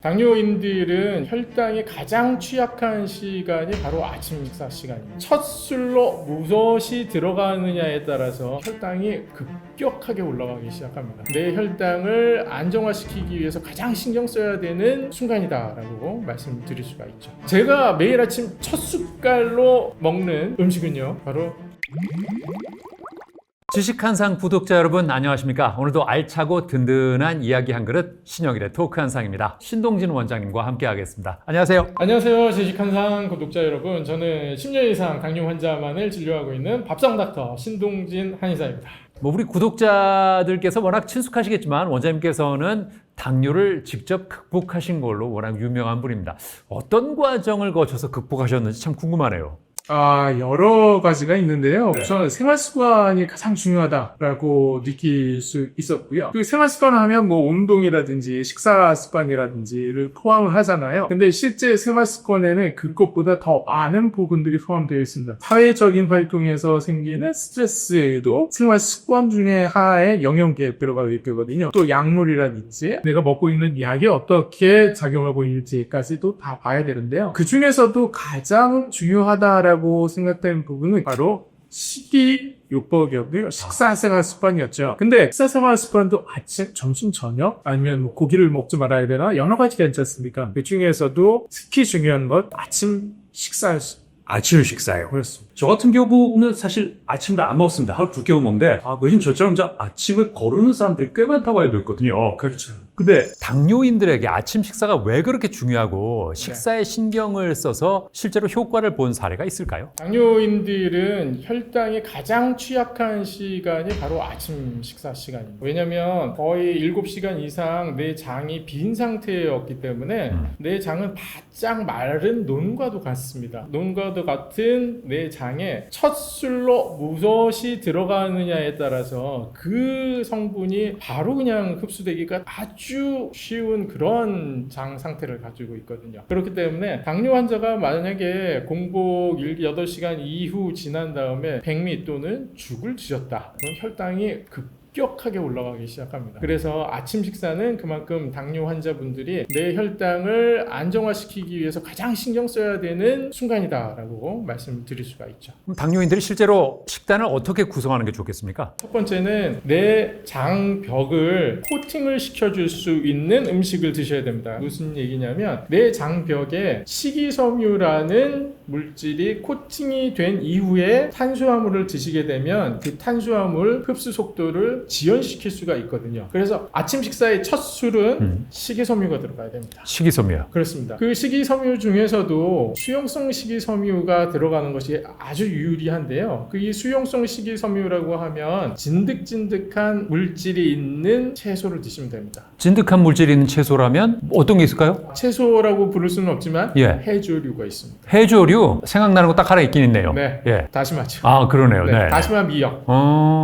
당뇨인들은 혈당이 가장 취약한 시간이 바로 아침 식사 시간입니다. 첫 술로 무엇이 들어가느냐에 따라서 혈당이 급격하게 올라가기 시작합니다. 내 혈당을 안정화시키기 위해서 가장 신경 써야 되는 순간이다라고 말씀드릴 수가 있죠. 제가 매일 아침 첫 숟갈로 먹는 음식은요, 바로 주식한상 구독자 여러분 안녕하십니까? 오늘도 알차고 든든한 이야기 한 그릇 신영일의 토크 한상입니다. 신동진 원장님과 함께 하겠습니다. 안녕하세요. 안녕하세요. 주식한상 구독자 여러분, 저는 10년 이상 당뇨 환자만을 진료하고 있는 밥상닥터 신동진 한의사입니다. 우리 구독자들께서 워낙 친숙하시겠지만 원장님께서는 당뇨를 직접 극복하신 걸로 워낙 유명한 분입니다. 어떤 과정을 거쳐서 극복하셨는지 참 궁금하네요. 여러 가지가 있는데요. 우선 생활습관이 가장 중요하다라고 느낄 수 있었고요. 그 생활습관 하면 운동이라든지 식사습관이라든지를 포함을 하잖아요. 근데 실제 생활습관에는 그것보다 더 많은 부분들이 포함되어 있습니다. 사회적인 활동에서 생기는 스트레스도 생활습관 중에 하나의 영역에 들어가 있거든요. 또 약물이라든지 내가 먹고 있는 약이 어떻게 작용하고 있는지까지도 다 봐야 되는데요. 그 중에서도 가장 중요하다라고 생각되는 부분은 바로 식이요법이었고요. 식사생활 습관이었죠. 근데 식사생활 습관도 아침, 점심, 저녁 아니면 고기를 먹지 말아야 되나 여러 가지가 있지 않습니까? 그 중에서도 특히 중요한 건 아침 식사였습니다. 아침 식사예요. 그렇습니다. 저 같은 경우는 사실 아침을 안 먹습니다. 하루 2끼 먹는데, 왜냐면 저처럼 아침을 거르는 사람들이 꽤 많다고 알고 있거든요. 그렇죠. 근데 당뇨인들에게 아침 식사가 왜 그렇게 중요하고 식사에 신경을 써서 실제로 효과를 본 사례가 있을까요? 당뇨인들은 혈당이 가장 취약한 시간이 바로 아침 식사 시간입니다. 왜냐면 거의 7시간 이상 내 장이 빈 상태였기 때문에 내 장은 바짝 마른 논과도 같습니다. 논과도 같은 내 장에 첫 술로 무엇이 들어가느냐에 따라서 그 성분이 바로 그냥 흡수되기가 아주 쉬운 그런 장 상태를 가지고 있거든요. 그렇기 때문에 당뇨 환자가 만약에 공복 8시간 이후 지난 다음에 백미 또는 죽을 드셨다, 그럼 혈당이 급격하게 올라가기 시작합니다. 그래서 아침 식사는 그만큼 당뇨 환자분들이 내 혈당을 안정화시키기 위해서 가장 신경 써야 되는 순간이다라고 말씀드릴 수가 있죠. 그럼 당뇨인들이 실제로 식단을 어떻게 구성하는 게 좋겠습니까? 첫 번째는 내 장벽을 코팅을 시켜줄 수 있는 음식을 드셔야 됩니다. 무슨 얘기냐면 내 장벽에 식이섬유라는 물질이 코팅이 된 이후에 탄수화물을 드시게 되면 그 탄수화물 흡수 속도를 지연시킬 수가 있거든요. 그래서 아침 식사의 첫 술은 식이섬유가 들어가야 됩니다. 식이섬유요. 그렇습니다. 그 식이섬유 중에서도 수용성 식이섬유가 들어가는 것이 아주 유리한데요. 그 이 수용성 식이섬유라고 하면 진득진득한 물질이 있는 채소를 드시면 됩니다. 진득한 물질이 있는 채소라면 어떤 게 있을까요? 채소라고 부를 수는 없지만 예. 해조류가 있습니다. 해조류 생각나는 거 딱 하나 있긴 있네요. 네. 예. 다시마죠. 그러네요. 네. 네. 다시마, 미역.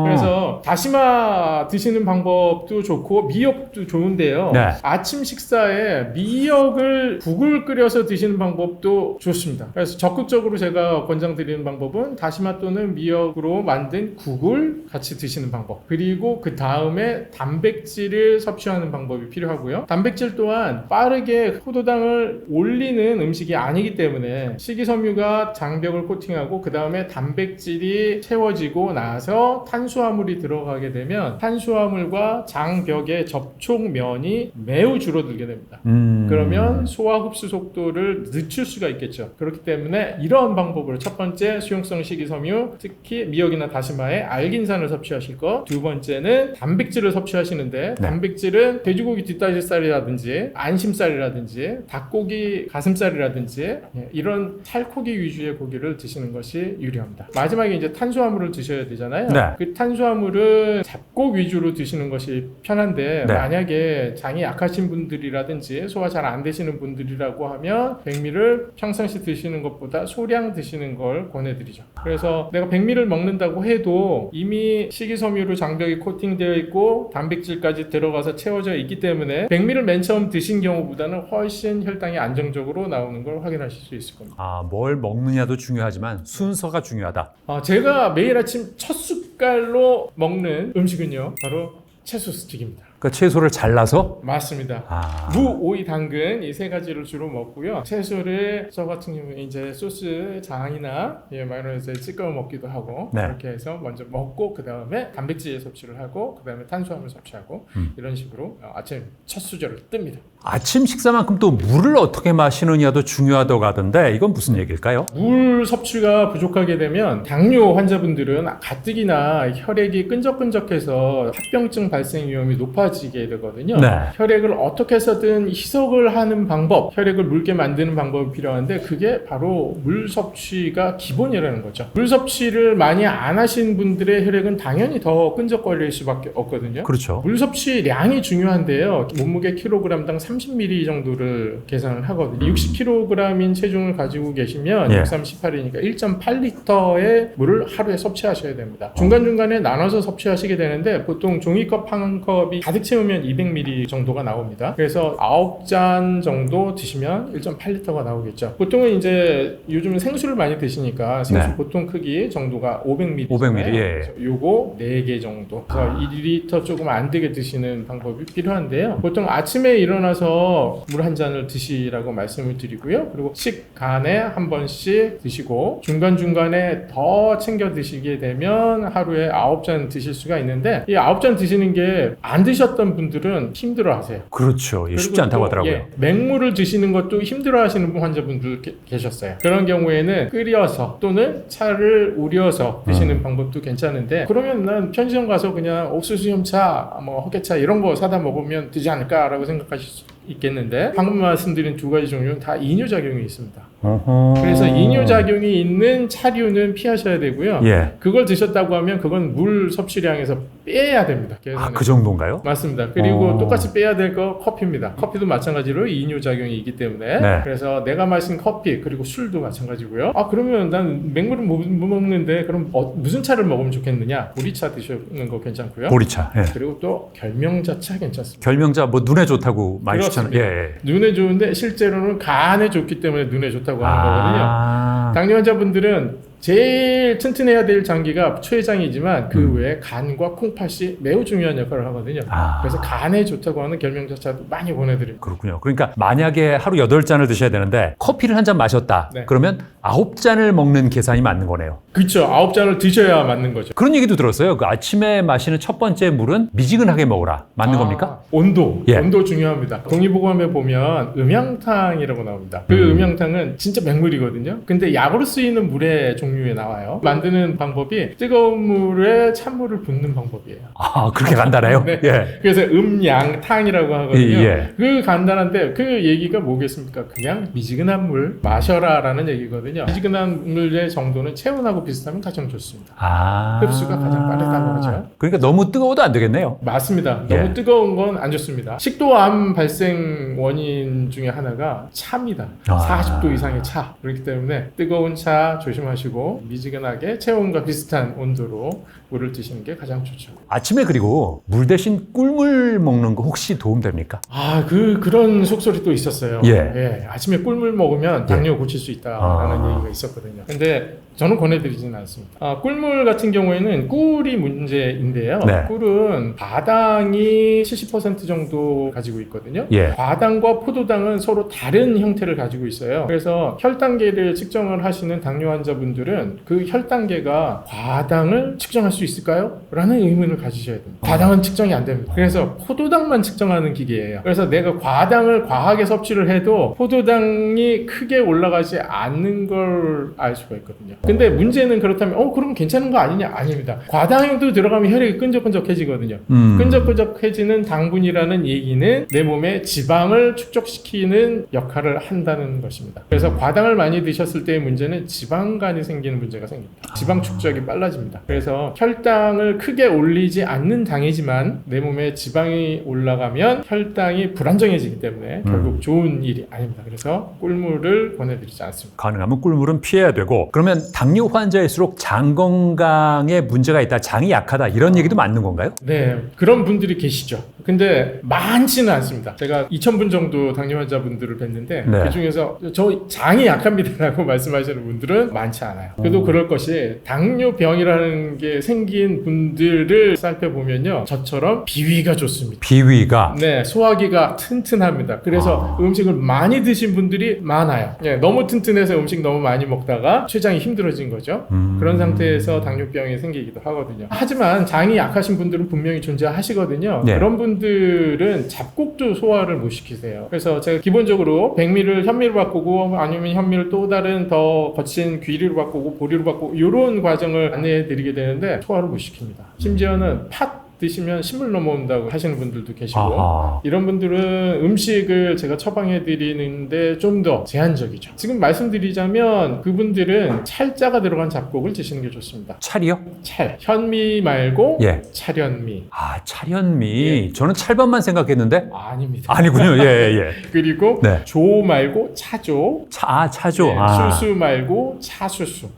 그래서 그래서 다시마 드시는 방법도 좋고 미역도 좋은데요. 네. 아침 식사에 미역을 국을 끓여서 드시는 방법도 좋습니다. 그래서 적극적으로 제가 권장드리는 방법은 다시마 또는 미역으로 만든 국을 같이 드시는 방법, 그리고 그 다음에 단백질을 섭취하는 방법이 필요하고요. 단백질 또한 빠르게 포도당을 올리는 음식이 아니기 때문에 식이섬유가 장벽을 코팅하고 그 다음에 단백질이 채워지고 나서 탄수화물이 들어가게 되면 탄수화물과 장벽의 접촉면이 매우 줄어들게 됩니다. 그러면 소화 흡수 속도를 늦출 수가 있겠죠. 그렇기 때문에 이러한 방법으로 첫 번째 수용성 식이섬유, 특히 미역이나 다시마에 알긴산을 섭취하실 것, 두 번째는 단백질을 섭취하시는데 단백질은 돼지고기 뒷다리살이라든지 안심살이라든지 닭고기 가슴살이라든지 이런 살코기 위주의 고기를 드시는 것이 유리합니다. 마지막에 이제 탄수화물을 드셔야 되잖아요. 네. 그 탄수화물은 잡곡 위주로 드시는 것이 편한데 네. 만약에 장이 약하신 분들이라든지 소화 잘 안 되시는 분들이라고 하면 백미를 평상시 드시는 것보다 소량 드시는 걸 권해드리죠. 그래서 내가 백미를 먹는다고 해도 이미 식이섬유로 장벽이 코팅되어 있고 단백질까지 들어가서 채워져 있기 때문에 백미를 맨 처음 드신 경우보다는 훨씬 혈당이 안정적으로 나오는 걸 확인하실 수 있을 겁니다. 뭘 먹느냐도 중요하지만 순서가 중요하다. 제가 매일 아침 첫 숟갈로 먹는 음식은요, 바로 채소 스틱입니다. 그러니까 채소를 잘라서 맞습니다. 아. 무, 오이, 당근 이 세 가지를 주로 먹고요. 채소를 저 같은 경우에 이제 소스 장이나 마요네즈에 찍어 먹기도 하고 네. 그렇게 해서 먼저 먹고 그 다음에 단백질 섭취를 하고 그 다음에 탄수화물 섭취하고 이런 식으로 아침 첫 수저를 뜹니다. 아침 식사만큼 또 물을 어떻게 마시느냐도 중요하다고 하던데 이건 무슨 얘기일까요? 물 섭취가 부족하게 되면 당뇨 환자분들은 가뜩이나 혈액이 끈적끈적해서 합병증 발생 위험이 높아지게 되거든요. 네. 혈액을 어떻게 해서든 희석을 하는 방법, 혈액을 묽게 만드는 방법이 필요한데 그게 바로 물 섭취가 기본이라는 거죠. 물 섭취를 많이 안 하신 분들의 혈액은 당연히 더 끈적거릴 수밖에 없거든요. 그렇죠. 물 섭취량이 중요한데요. 몸무게 킬로그램당 30ml 정도를 계산을 하거든요. 60kg인 체중을 가지고 계시면 예. 638이니까 1.8리터의 물을 하루에 섭취하셔야 됩니다. 중간중간에 나눠서 섭취하시게 되는데 보통 종이컵 한 컵이 가득 채우면 200ml 정도가 나옵니다. 그래서 9잔 정도 드시면 1.8리터가 나오겠죠. 보통은 이제 요즘은 생수를 많이 드시니까 생수 네. 보통 크기 정도가 500ml. 500ml, 예. 요거 4개 정도. 그래서 1리터 조금 안 되게 드시는 방법이 필요한데요. 보통 아침에 일어나서 물 한 잔을 드시라고 말씀을 드리고요. 그리고 식간에 한 번씩 드시고 중간중간에 더 챙겨 드시게 되면 하루에 9잔 드실 수가 있는데 이 9잔 드시는 게 안 드셨던 분들은 힘들어 하세요. 그렇죠. 예, 쉽지 그리고 않다고 또, 하더라고요. 맹물을 드시는 것도 힘들어 하시는 환자분들 계셨어요. 그런 경우에는 끓여서 또는 차를 우려서 드시는 방법도 괜찮은데 그러면 난 편의점 가서 그냥 옥수수 혐차, 뭐 헛개차 이런 거 사다 먹으면 되지 않을까라고 생각하실 수 있겠는데 방금 말씀드린 두 가지 종류는 다 이뇨작용이 있습니다. 어허. 그래서 이뇨작용이 있는 차류는 피하셔야 되고요. 예. 그걸 드셨다고 하면 그건 물 섭취량에서 빼야 됩니다. 아, 그 정도인가요? 맞습니다. 그리고 어. 똑같이 빼야 될 거 커피입니다. 커피도 마찬가지로 이뇨작용이 있기 때문에 네. 그래서 내가 마신 커피 그리고 술도 마찬가지고요. 아 그러면 난 맹물을 못 먹는데 그럼 무슨 차를 먹으면 좋겠느냐? 보리차 드시는 거 괜찮고요. 보리차. 예. 그리고 또 결명자차 괜찮습니다. 결명자 뭐 눈에 좋다고 많이 추천을. 그렇습니다. 예. 예. 눈에 좋은데 실제로는 간에 좋기 때문에 눈에 좋다고 하는 거거든요. 아. 당뇨 환자분들은 제일 튼튼해야 될 장기가 췌장이지만 그 외에 간과 콩팥이 매우 중요한 역할을 하거든요. 아. 그래서 간에 좋다고 하는 결명자차도 많이 보내드립니다. 그렇군요. 그러니까 만약에 하루 8잔을 드셔야 되는데 커피를 한 잔 마셨다. 네. 그러면 9잔을 먹는 계산이 맞는 거네요. 그렇죠. 9잔을 드셔야 맞는 거죠. 그런 얘기도 들었어요. 그 아침에 마시는 첫 번째 물은 미지근하게 먹으라. 맞는 겁니까? 온도. 예. 온도 중요합니다. 동의보감에 보면 음양탕이라고 나옵니다. 그 음양탕은 진짜 맹물이거든요. 근데 약으로 쓰이는 물의 종류에 나와요. 만드는 방법이 뜨거운 물에 찬물을 붓는 방법이에요. 아, 그렇게 간단해요? 네. 예. 그래서 음양탕이라고 하거든요. 예. 그 간단한데 그 얘기가 뭐겠습니까? 그냥 미지근한 물 마셔라라는 얘기거든요. 미지근한 물의 정도는 체온하고 비슷하면 가장 좋습니다. 아. 흡수가 가장 빠르다고 하죠. 그러니까 너무 뜨거워도 안 되겠네요. 맞습니다. 예. 너무 뜨거운 건 안 좋습니다. 식도암 발생 원인 중에 하나가 차입니다. 아. 40도 이상의 차. 그렇기 때문에 뜨거운 차 조심하시고 미지근하게 체온과 비슷한 온도로 물을 드시는 게 가장 좋죠. 아침에 그리고 물 대신 꿀물 먹는 거 혹시 도움됩니까? 아, 그런 속설이 또 있었어요. 예. 아침에 꿀물 먹으면 당뇨 고칠 수 있다라는 아. 얘기가 있었거든요. 근데 저는 권해드리지는 않습니다. 꿀물 같은 경우에는 꿀이 문제인데요. 네. 꿀은 과당이 70% 정도 가지고 있거든요. 예. 과당과 포도당은 서로 다른 형태를 가지고 있어요. 그래서 혈당계를 측정을 하시는 당뇨 환자분들은 그 혈당계가 과당을 측정할 수 있을까요? 라는 의문을 가지셔야 됩니다. 과당은 측정이 안 됩니다. 그래서 포도당만 측정하는 기계예요. 그래서 내가 과당을 과하게 섭취를 해도 포도당이 크게 올라가지 않는 걸 알 수가 있거든요. 근데 문제는 그렇다면 그럼 괜찮은 거 아니냐? 아닙니다. 과당도 들어가면 혈액이 끈적끈적해지거든요. 끈적끈적해지는 당분이라는 얘기는 내 몸에 지방을 축적시키는 역할을 한다는 것입니다. 그래서 과당을 많이 드셨을 때의 문제는 지방간이 생기는 문제가 생깁니다. 지방 축적이 빨라집니다. 그래서 혈당을 크게 올리지 않는 당이지만 내 몸에 지방이 올라가면 혈당이 불안정해지기 때문에 결국 좋은 일이 아닙니다. 그래서 꿀물을 권해드리지 않습니다. 가능하면 그러면 꿀물은 피해야 되고, 그러면 당뇨 환자일수록 장 건강에 문제가 있다, 장이 약하다 이런 얘기도 맞는 건가요? 네, 그런 분들이 계시죠. 근데 많지는 않습니다. 제가 2,000분 정도 당뇨 환자분들을 뵀는데 네. 그중에서 저 장이 약합니다라고 말씀하시는 분들은 많지 않아요. 그래도 그럴 것이 당뇨병이라는 게 생긴 분들을 살펴보면요, 저처럼 비위가 좋습니다. 비위가. 네, 소화기가 튼튼합니다. 그래서 음식을 많이 드신 분들이 많아요. 예, 너무 튼튼해서 음식 너무 많이 먹다가 췌장이 힘들어진 거죠. 그런 상태에서 당뇨병이 생기기도 하거든요. 하지만 장이 약하신 분들은 분명히 존재하시거든요. 네. 그런 분들은 잡곡도 소화를 못 시키세요. 그래서 제가 기본적으로 백미를 현미로 바꾸고 아니면 현미를 또 다른 더 거친 귀리로 바꾸고 보리로 바꾸고 이런 과정을 안내해 드리게 되는데 소화를 못 시킵니다. 심지어는 팥 드시면 신물 넘어온다고 하시는 분들도 계시고, 아하. 이런 분들은 음식을 제가 처방해 드리는데 좀 더 제한적이죠. 지금 말씀드리자면 그분들은 찰자가 들어간 잡곡을 드시는 게 좋습니다. 찰이요? 찰, 현미 말고 예. 찰현미. 아, 찰현미. 저는 찰밥만 생각했는데 아닙니다. 아니군요. 예, 예. 그리고 네. 조 말고 차조, 차죠. 네, 아. 수수 말고 차수수.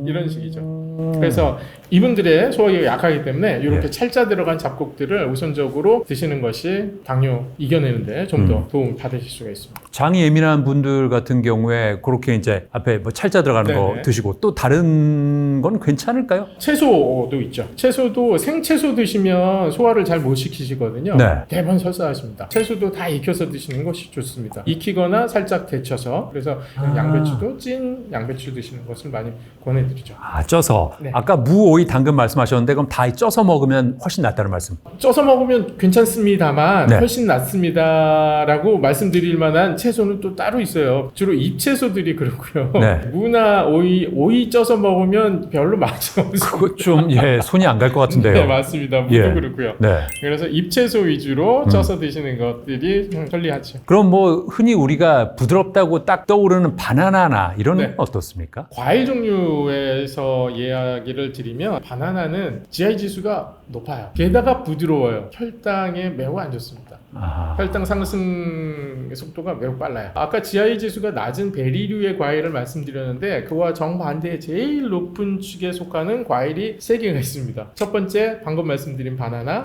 이런 식이죠. 그래서 이분들의 소화기가 약하기 때문에 이렇게 예. 찰자 들어간 잡곡들을 우선적으로 드시는 것이 당뇨 이겨내는데 좀 더 도움 받으실 수가 있습니다. 장이 예민한 분들 같은 경우에 그렇게 이제 앞에 뭐 찰자 들어가는 거 네네. 드시고 또 다른 건 괜찮을까요? 채소도 있죠. 채소도 생채소 드시면 소화를 잘 못 시키시거든요. 네. 대번 설사하십니다. 채소도 다 익혀서 드시는 것이 좋습니다. 익히거나 살짝 데쳐서. 그래서 양배추도 찐 양배추 드시는 것을 많이 권해드리죠. 아, 쪄서. 네. 아까 무, 오이, 당근 말씀하셨는데 그럼 다 쪄서 먹으면 훨씬 낫다는 말씀. 쪄서 먹으면 괜찮습니다만 네. 훨씬 낫습니다라고 말씀드릴 만한 채소는 또 따로 있어요. 주로 잎채소들이 그렇고요. 네. 무나 오이 쪄서 먹으면 별로 맛이 없어요. 그거 좀, 예, 손이 안 갈 것 같은데요. 네, 맞습니다. 무도 예. 그렇고요. 네. 그래서 잎채소 위주로 쪄서 드시는 것들이 편리하죠. 그럼 뭐 흔히 우리가 부드럽다고 딱 떠오르는 바나나나 이런 건 네. 어떻습니까? 과일 종류에서 이야기를 드리면 바나나는 GI 지수가 높아요. 게다가 부드러워요. 혈당에 매우 안 좋습니다. 아, 혈당 상승 속도가 매우 빨라요. 아까 GI 지수가 낮은 베리류의 과일을 말씀드렸는데 그와 정반대의 제일 높은 축에 속하는 과일이 3개가 있습니다. 첫 번째 방금 말씀드린 바나나,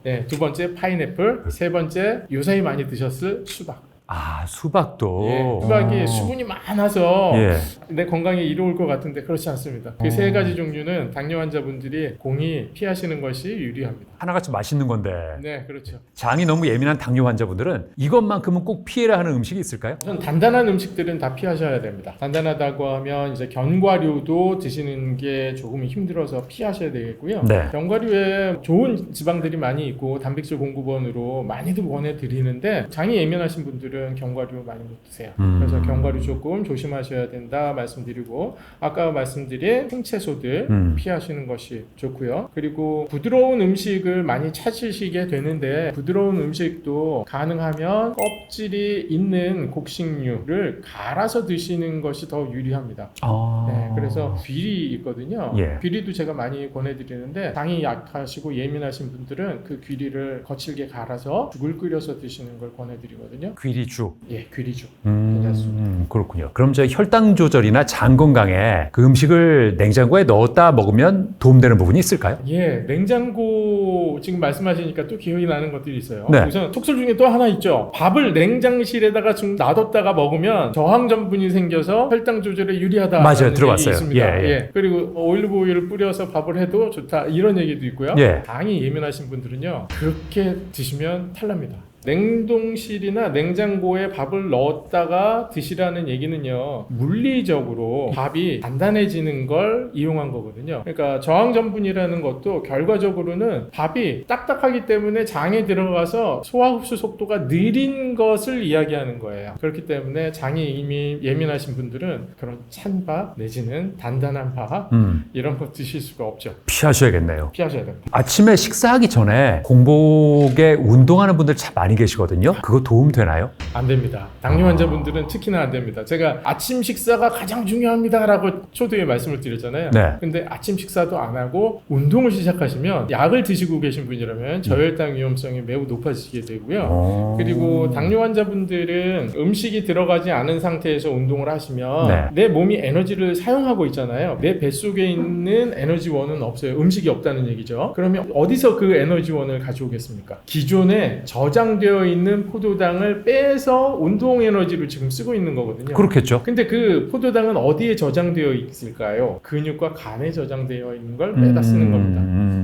네, 두 번째 파인애플, 세 번째 요새 많이 드셨을 수박. 아, 수박도. 예, 수박이 수분이 많아서 예. 내 건강에 이로울 것 같은데 그렇지 않습니다. 그 세 가지 종류는 당뇨 환자분들이 공히 피하시는 것이 유리합니다. 하나같이 맛있는 건데. 네, 그렇죠. 장이 너무 예민한 당뇨 환자분들은 이것만큼은 꼭 피해라 하는 음식이 있을까요? 우선 단단한 음식들은 다 피하셔야 됩니다. 단단하다고 하면 이제 견과류도 드시는 게 조금 힘들어서 피하셔야 되겠고요. 네. 견과류에 좋은 지방들이 많이 있고 단백질 공급원으로 많이들 권해드리는데 장이 예민하신 분들은 견과류 많이 못 드세요. 그래서 견과류 조금 조심하셔야 된다 말씀드리고, 아까 말씀드린 생채소들 피하시는 것이 좋고요. 그리고 부드러운 음식을 많이 찾으시게 되는데 부드러운 음식도 가능하면 껍질이 있는 곡식류를 갈아서 드시는 것이 더 유리합니다. 아. 네, 그래서 귀리 있거든요. 예. 귀리도 제가 많이 권해드리는데 장이 약하시고 예민하신 분들은 그 귀리를 거칠게 갈아서 죽을 끓여서 드시는 걸 권해드리거든요. 귀리죽. 예, 귀리죽 괜찮습니다. 그렇군요. 그럼 저 혈당 조절이나 장 건강에 그 음식을 냉장고에 넣었다 먹으면 도움되는 부분이 있을까요? 예, 냉장고 지금 말씀하시니까 또 기억이 나는 것들이 있어요. 네. 우선 속설 중에 또 하나 있죠. 밥을 냉장실에다가 좀 놔뒀다가 먹으면 저항 전분이 생겨서 혈당 조절에 유리하다. 맞아요, 들어봤어요. 있습니다. 예, 예. 그리고 올리브 오일을 뿌려서 밥을 해도 좋다 이런 얘기도 있고요. 예. 당이 예민하신 분들은요 그렇게 드시면 탈납니다. 냉동실이나 냉장고에 밥을 넣었다가 드시라는 얘기는요 물리적으로 밥이 단단해지는 걸 이용한 거거든요. 그러니까 저항 전분이라는 것도 결과적으로는 밥이 딱딱하기 때문에 장에 들어가서 소화 흡수 속도가 느린 것을 이야기하는 거예요. 그렇기 때문에 장이 이미 예민하신 분들은 그런 찬밥 내지는 단단한 밥 이런 거 드실 수가 없죠. 피하셔야겠네요. 피하셔야 됩니다. 아침에 식사하기 전에 공복에 운동하는 분들 참 많이 많이 계시거든요. 그거 도움 되나요? 안 됩니다. 당뇨 환자분들은 특히나 안 됩니다. 제가 아침 식사가 가장 중요합니다라고 초두에 말씀을 드렸잖아요. 네. 근데 아침 식사도 안 하고 운동을 시작하시면 약을 드시고 계신 분이라면 저혈당 위험성이 매우 높아지게 되고요. 그리고 당뇨 환자분들은 음식이 들어가지 않은 상태에서 운동을 하시면 네. 내 몸이 에너지를 사용하고 있잖아요. 내 뱃속에 있는 에너지원은 없어요. 음식이 없다는 얘기죠. 그러면 어디서 그 에너지원을 가져오겠습니까? 기존에 저장되어 있는 포도당을 빼서 운동 에너지를 지금 쓰고 있는 거거든요. 그렇겠죠. 근데 그 포도당은 어디에 저장되어 있을까요? 근육과 간에 저장되어 있는 걸 빼다 쓰는 겁니다.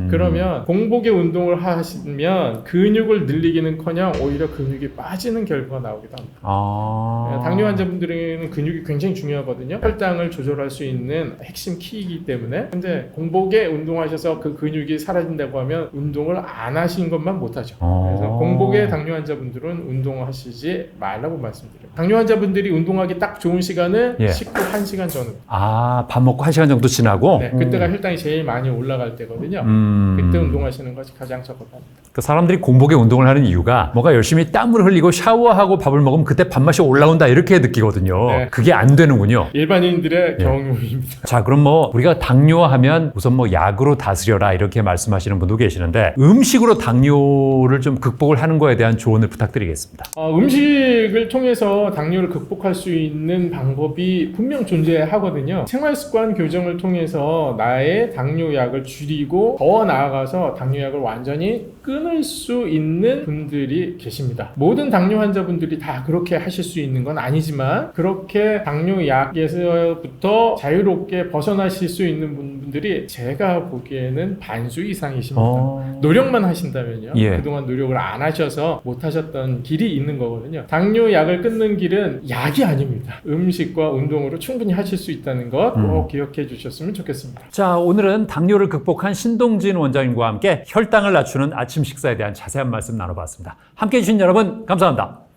그러면 공복에 운동을 하시면 근육을 늘리기는커녕 오히려 근육이 빠지는 결과가 나오기도 합니다. 당뇨 환자분들에게는 근육이 굉장히 중요하거든요. 혈당을 조절할 수 있는 핵심 키이기 때문에. 근데 공복에 운동하셔서 그 근육이 사라진다고 하면 운동을 안 하신 것만 못하죠. 그래서 공복에 당뇨 환자분들은 운동하시지 말라고 말씀드려요. 당뇨 환자분들이 운동하기 딱 좋은 시간은 예. 식후 1시간 전후. 밥 먹고 1시간 정도 지나고? 네, 그때가 혈당이 제일 많이 올라갈 때거든요. 그때 운동하시는 것이 가장 적합합니다. 그 사람들이 공복에 운동을 하는 이유가 뭔가 열심히 땀을 흘리고 샤워하고 밥을 먹으면 그때 밥맛이 올라온다 이렇게 느끼거든요. 네. 그게 안 되는군요. 일반인들의 경우입니다. 자, 그럼 우리가 당뇨하면 우선 약으로 다스려라 이렇게 말씀하시는 분도 계시는데 음식으로 당뇨를 좀 극복을 하는 거에 대한 조언을 부탁드리겠습니다. 음식을 통해서 당뇨를 극복할 수 있는 방법이 분명 존재하거든요. 생활습관 교정을 통해서 나의 당뇨약을 줄이고 더 나아가서 당뇨약을 완전히 끊을 수 있는 분들이 계십니다. 모든 당뇨 환자분들이 다 그렇게 하실 수 있는 건 아니지만 그렇게 당뇨약에서부터 자유롭게 벗어나실 수 있는 분들이 제가 보기에는 반수 이상이십니다. 노력만 하신다면요. 예. 그동안 노력을 안 하셔서 못 하셨던 길이 있는 거거든요. 당뇨약을 끊는 길은 약이 아닙니다. 음식과 운동으로 충분히 하실 수 있다는 것 꼭 기억해 주셨으면 좋겠습니다. 자, 오늘은 당뇨를 극복한 신동진 원장님과 함께 혈당을 낮추는 아침 식사에 대한 자세한 말씀 나눠봤습니다. 함께해 주신 여러분 감사합니다.